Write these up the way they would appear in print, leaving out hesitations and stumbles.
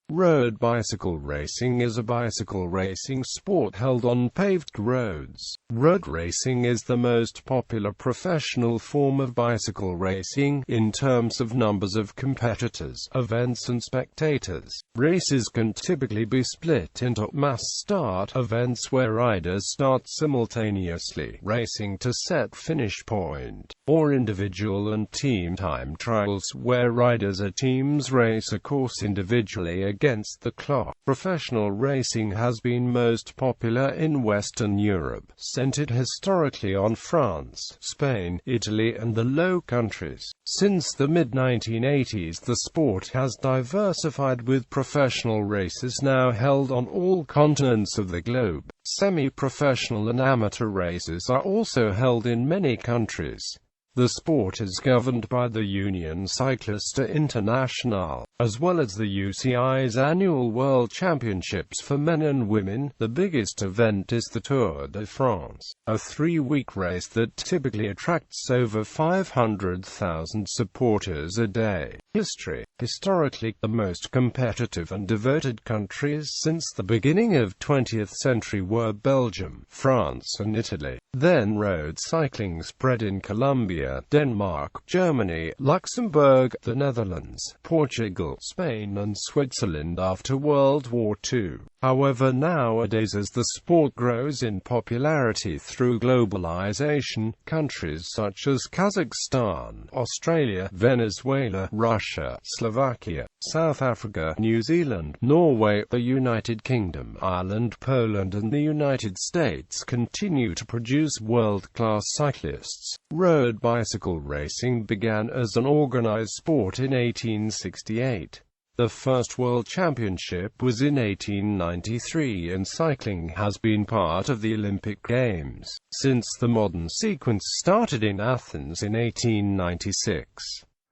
Road bicycle racing is a bicycle racing sport held on paved roads. Road racing is the most popular professional form of bicycle racing, in terms of numbers of competitors, events and spectators. Races can typically be split into mass start events where riders start simultaneously, racing to set finish point, or individual and team time trials where riders or teams race a course individually against the clock. Professional racing has been most popular in Western Europe, centered historically on France, Spain, Italy and the Low Countries. Since the mid-1980s the sport has diversified, with professional races now held on all continents of the globe. Semi-professional and amateur races are also held in many countries. The sport is governed by the Union Cycliste Internationale, as well as the UCI's annual World Championships for men and women. The biggest event is the Tour de France, a 3-week race that typically attracts over 500,000 supporters a day. History. Historically, the most competitive and devoted countries since the beginning of 20th century were Belgium, France and Italy. Then road cycling spread in Colombia, Denmark, Germany, Luxembourg, the Netherlands, Portugal, Spain and Switzerland after World War II. However, nowadays as the sport grows in popularity through globalization, countries such as Kazakhstan, Australia, Venezuela, Russia, Slovakia, South Africa, New Zealand, Norway, the United Kingdom, Ireland, Poland and the United States continue to produce world-class cyclists. Road bicycle racing began as an organized sport in 1868. The first World Championship was in 1893 and cycling has been part of the Olympic Games since the modern sequence started in Athens in 1896.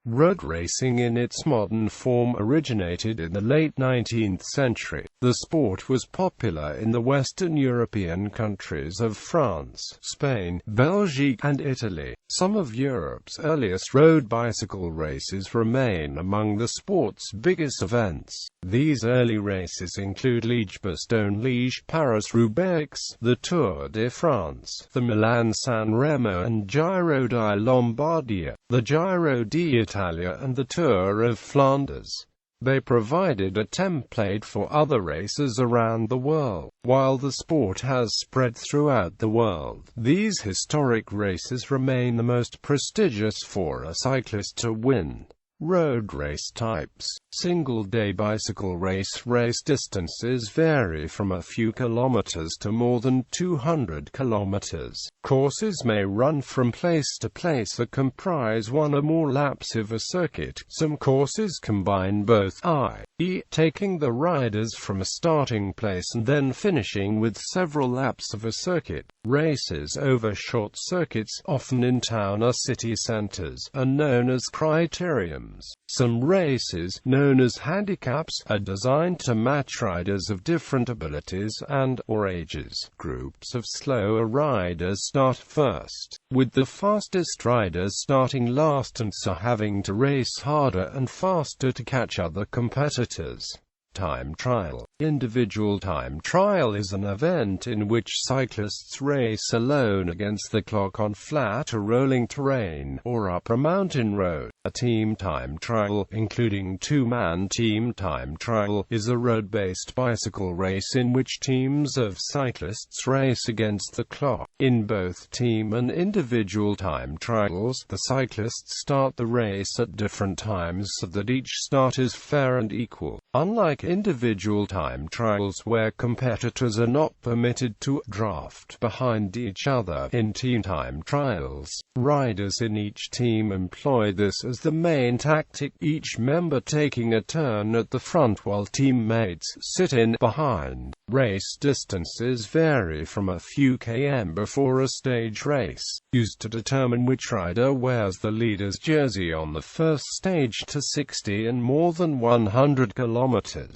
Road racing in its modern form originated in the late 19th century. The sport was popular in the Western European countries of France, Spain, Belgium, and Italy. Some of Europe's earliest road bicycle races remain among the sport's biggest events. These early races include Liège-Bastogne-Liège, Paris-Roubaix, the Tour de France, the Milan-San Remo and Giro di Lombardia, the Giro d'Italia and the Tour of Flanders. They provided a template for other races around the world. While the sport has spread throughout the world, these historic races remain the most prestigious for a cyclist to win. Road race types. Single-day bicycle race distances vary from a few kilometers to more than 200 kilometers. Courses may run from place to place or comprise one or more laps of a circuit. Some courses combine both, i.e., taking the riders from a starting place and then finishing with several laps of a circuit. Races over short circuits, often in town or city centers, are known as criteriums. Some races, known as handicaps, are designed to match riders of different abilities and/or ages. Groups of slower riders start first, with the fastest riders starting last and so having to race harder and faster to catch other competitors. Time trial. Individual time trial is an event in which cyclists race alone against the clock on flat or rolling terrain, or up a mountain road. A team time trial, including two-man team time trial, is a road-based bicycle race in which teams of cyclists race against the clock. In both team and individual time trials, the cyclists start the race at different times so that each start is fair and equal. Unlike individual time trials where competitors are not permitted to draft behind each other, in team time trials, riders in each team employ this as the main tactic, each member taking a turn at the front while teammates sit in behind. Race distances vary from a few km before a stage race, used to determine which rider wears the leader's jersey on the first stage, to 60 and more than 100 kilometers.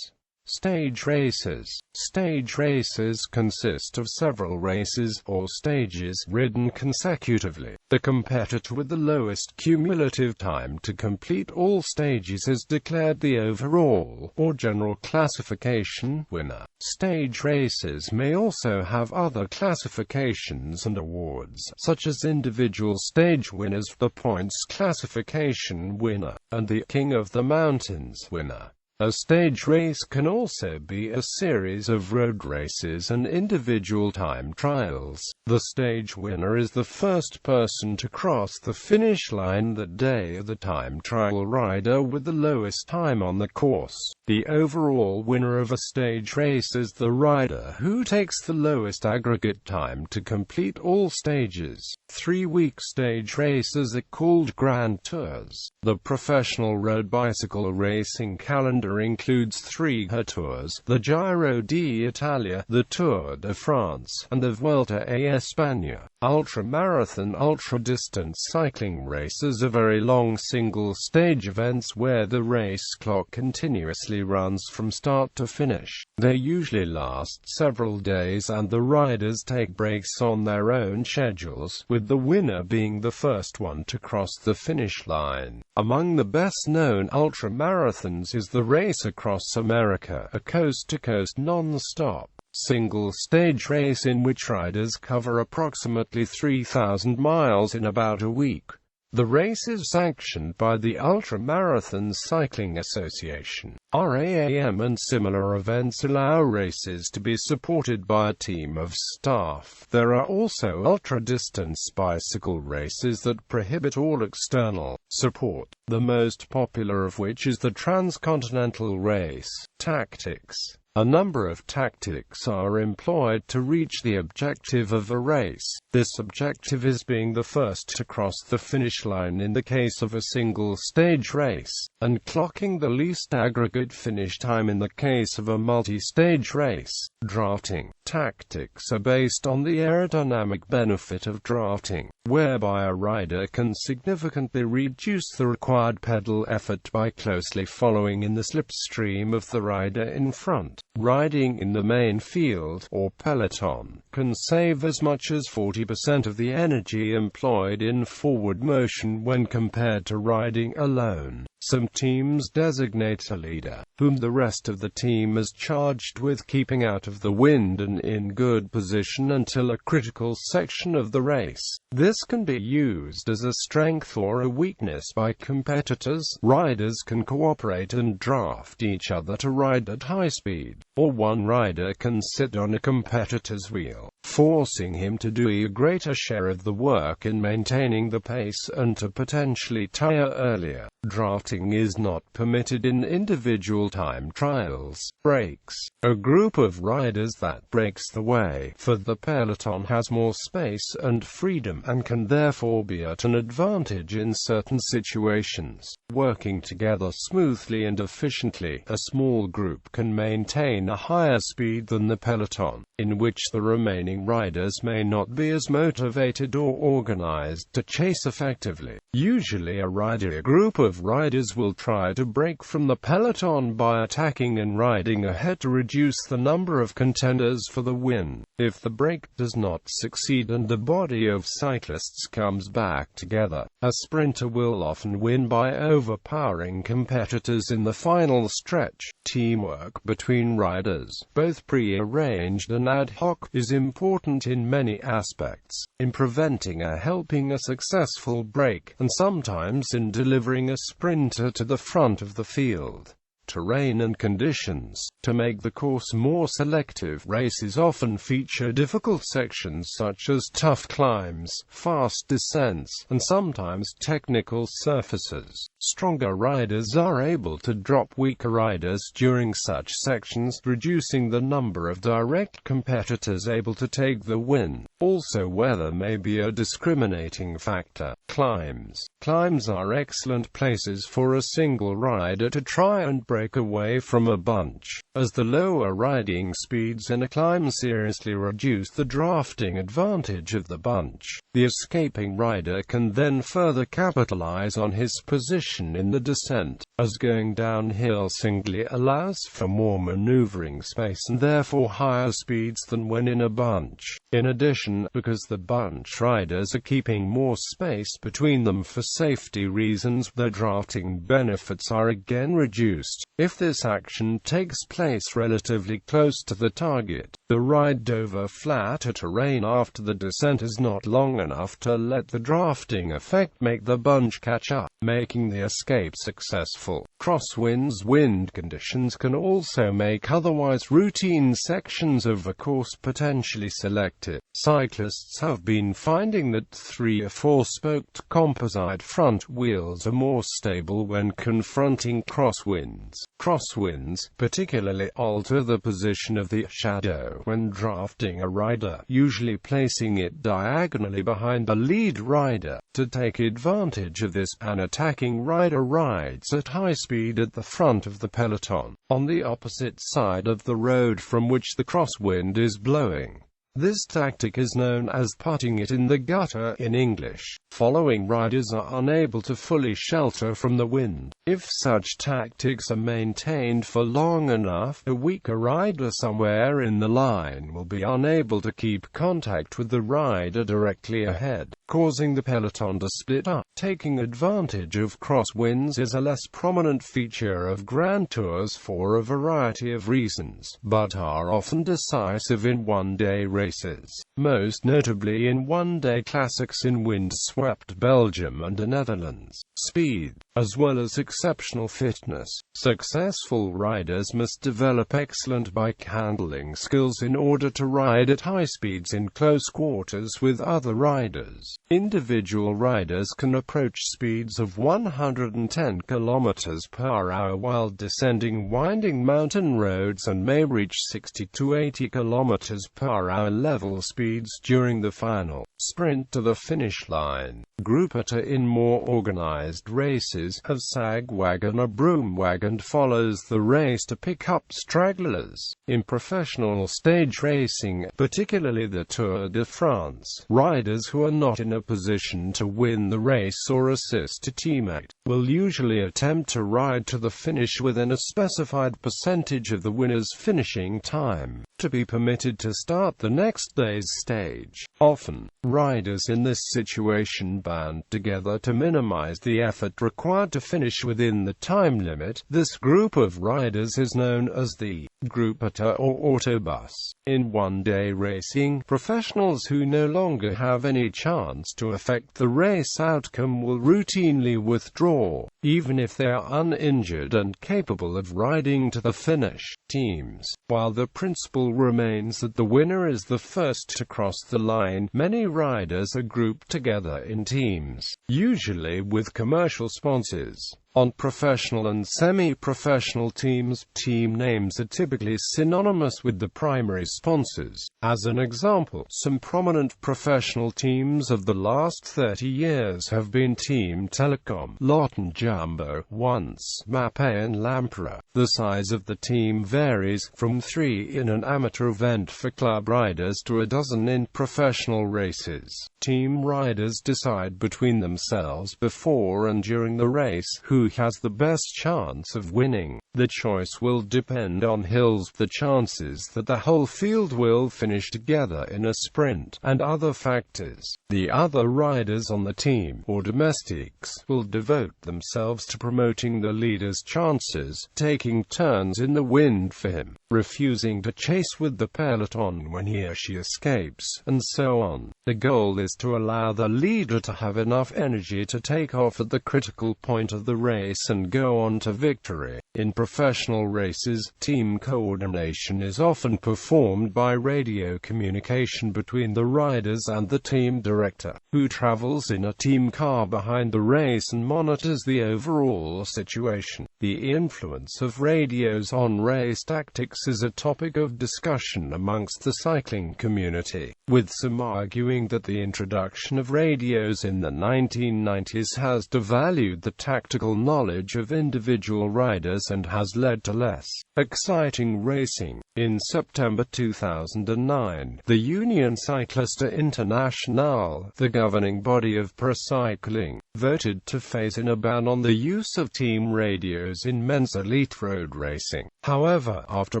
Stage races. Stage races consist of several races, or stages, ridden consecutively. The competitor with the lowest cumulative time to complete all stages is declared the overall, or general classification, winner. Stage races may also have other classifications and awards, such as individual stage winners, the points classification winner, and the King of the Mountains winner. A stage race can also be a series of road races and individual time trials. The stage winner is the first person to cross the finish line that day, the time trial rider with the lowest time on the course. The overall winner of a stage race is the rider who takes the lowest aggregate time to complete all stages. 3-week stage races are called Grand Tours. The professional road bicycle racing calendar includes 3 tours: the Giro d'Italia, the Tour de France, and the Vuelta a España. Ultramarathon ultra-distance cycling races are very long single-stage events where the race clock continuously runs from start to finish. They usually last several days and the riders take breaks on their own schedules, with the winner being the first one to cross the finish line. Among the best-known ultramarathons is the Race Across America, a coast-to-coast non-stop single-stage race in which riders cover approximately 3,000 miles in about a week. The race is sanctioned by the Ultramarathon Cycling Association, RAM, and similar events allow races to be supported by a team of staff. There are also ultra-distance bicycle races that prohibit all external support, the most popular of which is the Transcontinental Race. Tactics. A number of tactics are employed to reach the objective of a race. This objective is being the first to cross the finish line in the case of a single-stage race, and clocking the least aggregate finish time in the case of a multi-stage race. Drafting. Tactics are based on the aerodynamic benefit of drafting, whereby a rider can significantly reduce the required pedal effort by closely following in the slipstream of the rider in front. Riding in the main field, or peloton, can save as much as 40% of the energy employed in forward motion when compared to riding alone. Some teams designate a leader, whom the rest of the team is charged with keeping out of the wind and in good position until a critical section of the race. This can be used as a strength or a weakness by competitors. Riders can cooperate and draft each other to ride at high speed, or one rider can sit on a competitor's wheel, forcing him to do a greater share of the work in maintaining the pace and to potentially tire earlier. Drafting is not permitted in individual time trials. Breaks. A group of riders that breaks the way for the peloton has more space and freedom and can therefore be at an advantage in certain situations. Working together smoothly and efficiently, a small group can maintain a higher speed than the peloton, in which the remaining riders may not be as motivated or organized to chase effectively. Usually a group of riders will try to break from the peloton by attacking and riding ahead to reduce the number of contenders for the win. If the break does not succeed and the body of cyclists comes back together, a sprinter will often win by overpowering competitors in the final stretch. Teamwork between riders, both pre-arranged and ad hoc, is important in many aspects, in preventing or helping a successful break, and sometimes in delivering a sprinter to the front of the field. Terrain and conditions. To make the course more selective, races often feature difficult sections such as tough climbs, fast descents, and sometimes technical surfaces. Stronger riders are able to drop weaker riders during such sections, reducing the number of direct competitors able to take the win. Also, weather may be a discriminating factor. Climbs. Climbs are excellent places for a single rider to try and break break away from a bunch, as the lower riding speeds in a climb seriously reduce the drafting advantage of the bunch. The escaping rider can then further capitalize on his position in the descent, as going downhill singly allows for more maneuvering space and therefore higher speeds than when in a bunch. In addition, because the bunch riders are keeping more space between them for safety reasons, their drafting benefits are again reduced. If this action takes place relatively close to the target, the ride over flatter terrain after the descent is not long enough to let the drafting effect make the bunch catch up, making the escape successful. Crosswinds wind conditions can also make otherwise routine sections of a course potentially selected. Cyclists have been finding that 3 or 4-spoked composite front wheels are more stable when confronting crosswinds. Crosswinds particularly alter the position of the shadow when drafting a rider, usually placing it diagonally behind the lead rider. To take advantage of this, an attacking rider rides at high speed at the front of the peloton, on the opposite side of the road from which the crosswind is blowing. This tactic is known as putting it in the gutter in English. Following riders are unable to fully shelter from the wind. If such tactics are maintained for long enough, a weaker rider somewhere in the line will be unable to keep contact with the rider directly ahead, causing the peloton to split up. Taking advantage of crosswinds is a less prominent feature of Grand Tours for a variety of reasons, but are often decisive in one-day races, most notably in one-day classics in wind-swept Belgium and the Netherlands. Speed, as well as exceptional fitness. Successful riders must develop excellent bike handling skills in order to ride at high speeds in close quarters with other riders. Individual riders can approach speeds of 110 km per hour while descending winding mountain roads and may reach 60 to 80 km per hour level speeds during the final sprint to the finish line. Groupetta in more organized races have sag wagon or broom wagon follows the race to pick up stragglers. In professional stage racing, particularly the Tour de France, riders who are not in a position to win the race or assist a teammate will usually attempt to ride to the finish within a specified percentage of the winner's finishing time, to be permitted to start the next day's stage. Often, riders in this situation band together to minimize the effort required to finish within the time limit. This group of riders is known as the Groupetta or autobus. In one-day racing, professionals who no longer have any chance to affect the race outcome will routinely withdraw, even if they are uninjured and capable of riding to the finish. Teams. While the principle remains that the winner is the first to cross the line, many riders are grouped together in teams, usually with commercial sponsors. On professional and semi-professional teams, team names are typically synonymous with the primary sponsors. As an example, some prominent professional teams of the last 30 years have been Team Telecom, Lawton Jumbo, once Mapei and Lampre. The size of the team varies, from 3 in an amateur event for club riders to a dozen in professional races. Team riders decide between themselves before and during the race who has the best chance of winning. The choice will depend on hills, the chances that the whole field will finish together in a sprint, and other factors. The other riders on the team, or domestics, will devote themselves to promoting the leader's chances, taking turns in the wind for him, refusing to chase with the peloton when he or she escapes, and so on. The goal is to allow the leader to have enough energy to take off at the critical point of the race and go on to victory. In professional races, team coordination is often performed by radio communication between the riders and the team director, who travels in a team car behind the race and monitors the overall situation. The influence of radios on race tactics is a topic of discussion amongst the cycling community, with some arguing that the introduction of radios in the 1990s has devalued the tactical knowledge of individual riders and has led to less exciting racing. In September 2009, the Union Cycliste Internationale, the governing body of pro cycling, voted to phase in a ban on the use of team radios in men's elite road racing. However, after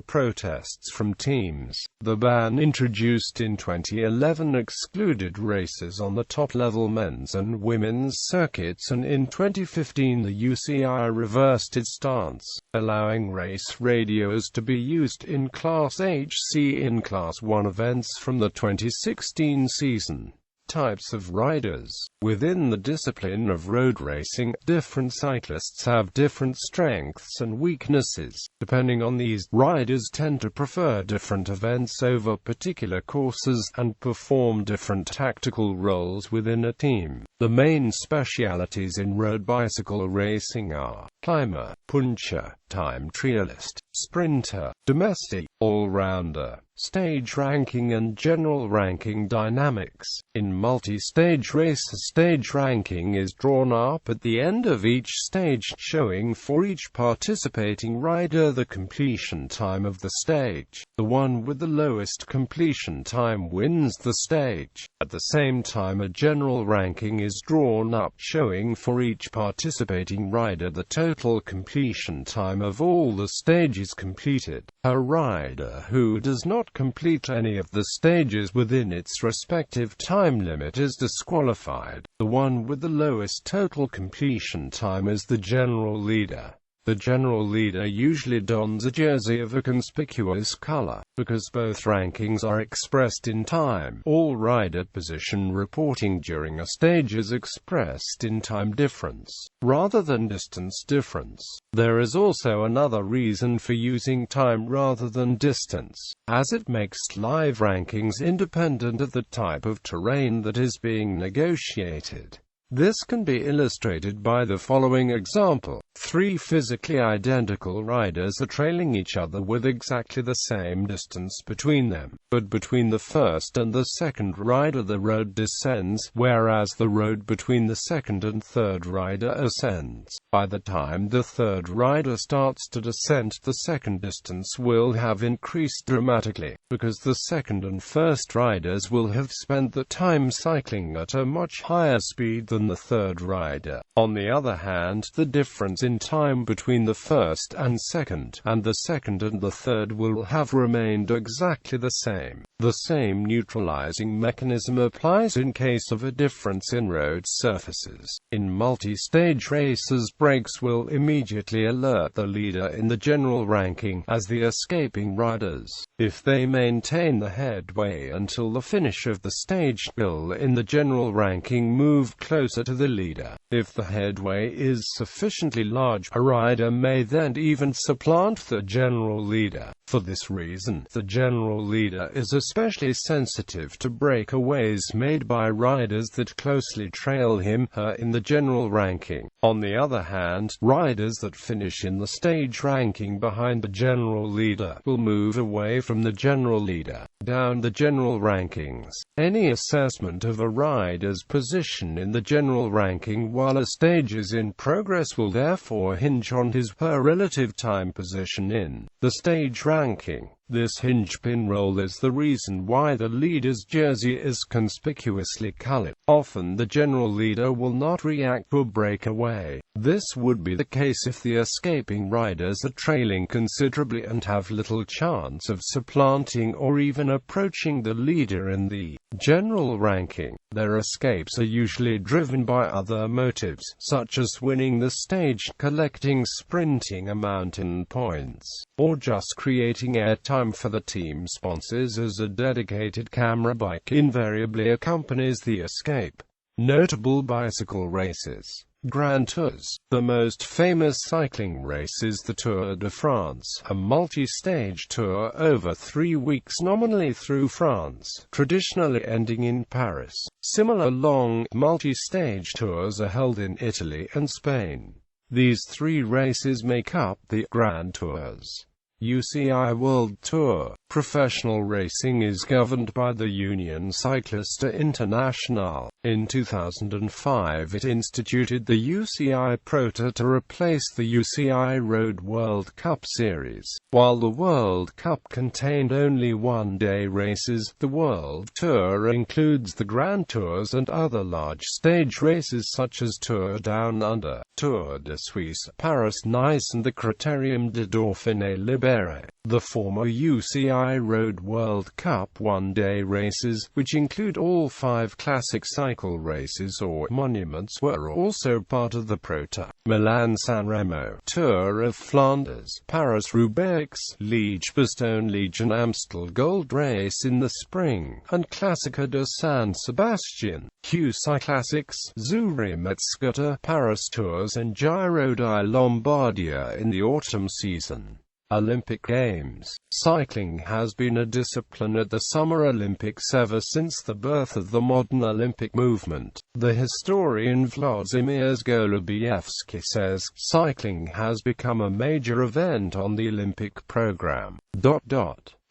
protests from teams, the ban introduced in 2011 excluded races on the top-level men's and women's circuits, and in 2015 the UCI reversed its stance, allowing race radios to be used in Class HC in Class 1 events from the 2016 season. Types of riders. Within the discipline of road racing, different cyclists have different strengths and weaknesses. Depending on these, riders tend to prefer different events over particular courses, and perform different tactical roles within a team. The main specialities in road bicycle racing are climber, puncher, time trialist, sprinter, domestic, all-rounder, stage ranking and general ranking dynamics. In multi-stage races, stage ranking is drawn up at the end of each stage, showing for each participating rider the completion time of the stage. The one with the lowest completion time wins the stage. At the same time, a general ranking is drawn up, showing for each participating rider the total completion time of all the stages completed. A rider who does not complete any of the stages within its respective time limit is disqualified. The one with the lowest total completion time is the general leader. The general leader usually dons a jersey of a conspicuous color. Because both rankings are expressed in time, all rider position reporting during a stage is expressed in time difference, rather than distance difference. There is also another reason for using time rather than distance, as it makes live rankings independent of the type of terrain that is being negotiated. This can be illustrated by the following example. Three physically identical riders are trailing each other with exactly the same distance between them, but between the first and the second rider the road descends, whereas the road between the second and third rider ascends. By the time the third rider starts to descend, the second distance will have increased dramatically, because the second and first riders will have spent the time cycling at a much higher speed than the third rider. On the other hand, the difference in time between the first and the second and the third will have remained exactly the same. The same neutralizing mechanism applies in case of a difference in road surfaces. In multi-stage races, brakes will immediately alert the leader in the general ranking as the escaping riders, if they maintain the headway until the finish of the stage, will in the general ranking move closer to the leader. If the headway is sufficiently large, a rider may then even supplant the general leader. For this reason, the general leader is especially sensitive to breakaways made by riders that closely trail him/her in the general ranking. On the other hand, riders that finish in the stage ranking behind the general leader will move away from the general leader, down the general rankings. Any assessment of a rider's position in the general ranking while a stage is in progress will therefore hinge on his/her relative time position in the stage ranking. This hinge pin roll is the reason why the leader's jersey is conspicuously colored. Often the general leader will not react to a breakaway. This would be the case if the escaping riders are trailing considerably and have little chance of supplanting or even approaching the leader in the general ranking. Their escapes are usually driven by other motives, such as winning the stage, collecting sprinting a mountain points, or just creating airtime for the team sponsors, as a dedicated camera bike invariably accompanies the escape. Notable bicycle races. Grand Tours. The most famous cycling race is the Tour de France, a multi-stage tour over 3 weeks nominally through France, traditionally ending in Paris. Similar long, multi-stage tours are held in Italy and Spain. These 3 races make up the Grand Tours. UCI World Tour. Professional racing is governed by the Union Cycliste Internationale. In 2005 it instituted the UCI Pro Tour to replace the UCI Road World Cup Series. While the World Cup contained only one-day races, the World Tour includes the Grand Tours and other large stage races such as Tour Down Under, Tour de Suisse, Paris-Nice and the Critérium de Dauphiné-Libéré. The former UCI Road World Cup one-day races, which include all 5 classic cycle races or monuments, were also part of the Pro Tour. Milan-San Remo, Tour of Flanders, Paris-Roubaix, Liège-Bastogne-Liège and Amstel Gold Race in the spring, and Classica de San Sebastian, QC Classics, Zurich-Metzgota, Paris Tours and Giro di Lombardia in the autumn season. Olympic Games. Cycling has been a discipline at the Summer Olympics ever since the birth of the modern Olympic movement. The historian Vladimir Golubievsky says, cycling has become a major event on the Olympic program.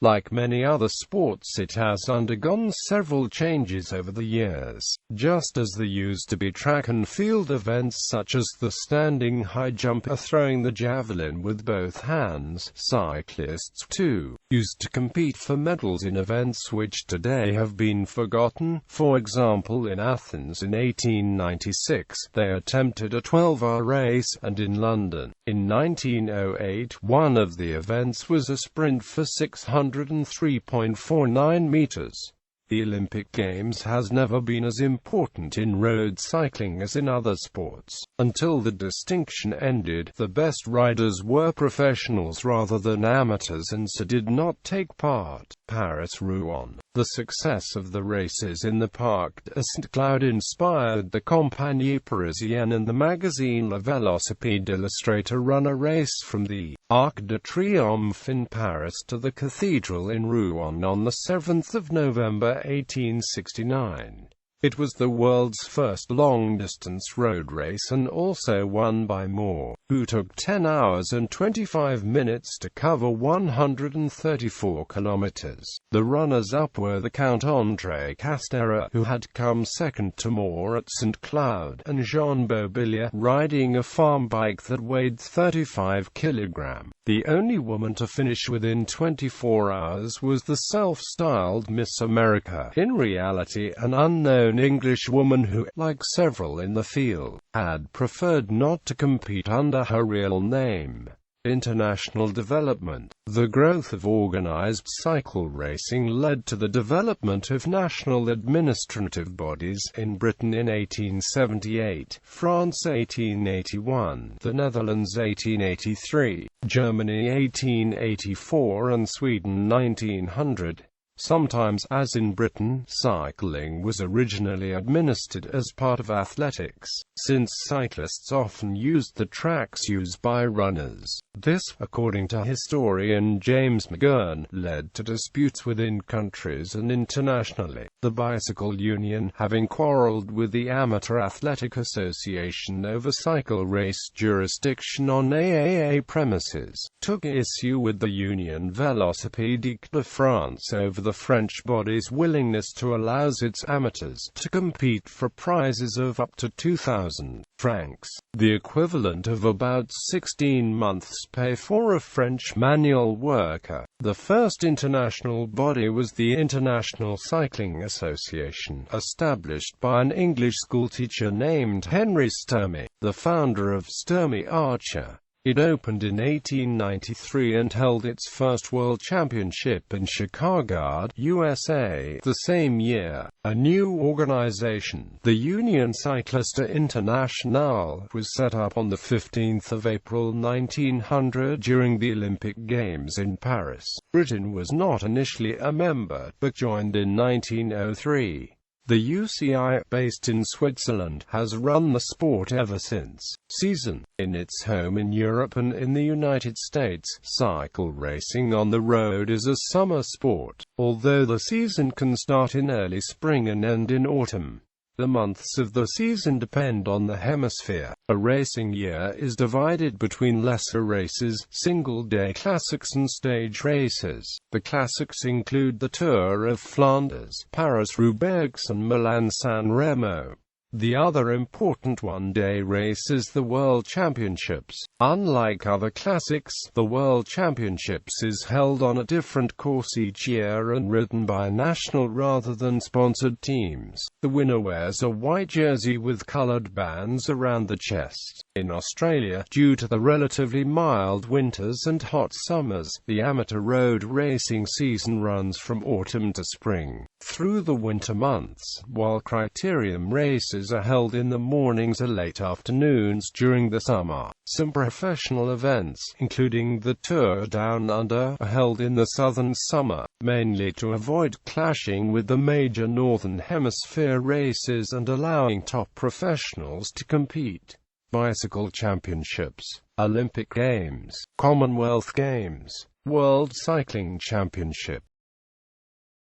Like many other sports, it has undergone several changes over the years. Just as there used to be track and field events such as the standing high jump or throwing the javelin with both hands, cyclists too used to compete for medals in events which today have been forgotten. For example, in Athens in 1896, they attempted a 12-hour race, and in London, in 1908, one of the events was a sprint for 603.49 meters. The Olympic Games has never been as important in road cycling as in other sports. Until the distinction ended, the best riders were professionals rather than amateurs and so did not take part. Paris-Rouen. The success of the races in the Parc de Saint-Cloud inspired the Compagnie Parisienne and the magazine La Vélocipède illustrate to run a race from the Arc de Triomphe in Paris to the cathedral in Rouen on the 7th of November 1869. It was the world's first long-distance road race and also won by Moore, who took 10 hours and 25 minutes to cover 134 kilometers. The runners-up were the Count André Castéra, who had come second to Moore at St. Cloud, and Jean Beaubillier, riding a farm bike that weighed 35 kilograms. The only woman to finish within 24 hours was the self-styled Miss America, in reality an unknown English woman who, like several in the field, had preferred not to compete under her real name. International development. The growth of organized cycle racing led to the development of national administrative bodies in Britain in 1878, France 1881, the Netherlands 1883, Germany 1884 and Sweden 1900. Sometimes, as in Britain, cycling was originally administered as part of athletics, since cyclists often used the tracks used by runners. This, according to historian James McGurn, led to disputes within countries and internationally. The Bicycle Union, having quarreled with the Amateur Athletic Association over cycle race jurisdiction on AAA premises, took issue with the Union Vélocipédique de France over the French body's willingness to allow its amateurs to compete for prizes of up to 2,000 francs, the equivalent of about 16 months' pay for a French manual worker. The first international body was the International Cycling Association, established by an English schoolteacher named Henry Sturmey, the founder of Sturmey Archer. It opened in 1893 and held its first World Championship in Chicago, USA, the same year. A new organization, the Union Cycliste Internationale, was set up on 15 April 1900 during the Olympic Games in Paris. Britain was not initially a member, but joined in 1903. The UCI, based in Switzerland, has run the sport ever since. Season. In its home in Europe and in the United States, cycle racing on the road is a summer sport, although the season can start in early spring and end in autumn. The months of the season depend on the hemisphere. A racing year is divided between lesser races, single-day classics and stage races. The classics include the Tour of Flanders, Paris-Roubaix and Milan-San Remo. The other important one-day race is the World Championships. Unlike other classics, the World Championships is held on a different course each year and ridden by national rather than sponsored teams. The winner wears a white jersey with colored bands around the chest. In Australia, due to the relatively mild winters and hot summers, the amateur road racing season runs from autumn to spring through the winter months, while criterium races are held in the mornings or late afternoons during the summer. Some professional events, including the Tour Down Under, are held in the southern summer, mainly to avoid clashing with the major northern hemisphere races and allowing top professionals to compete. Bicycle Championships, Olympic Games, Commonwealth Games, World Cycling Championship.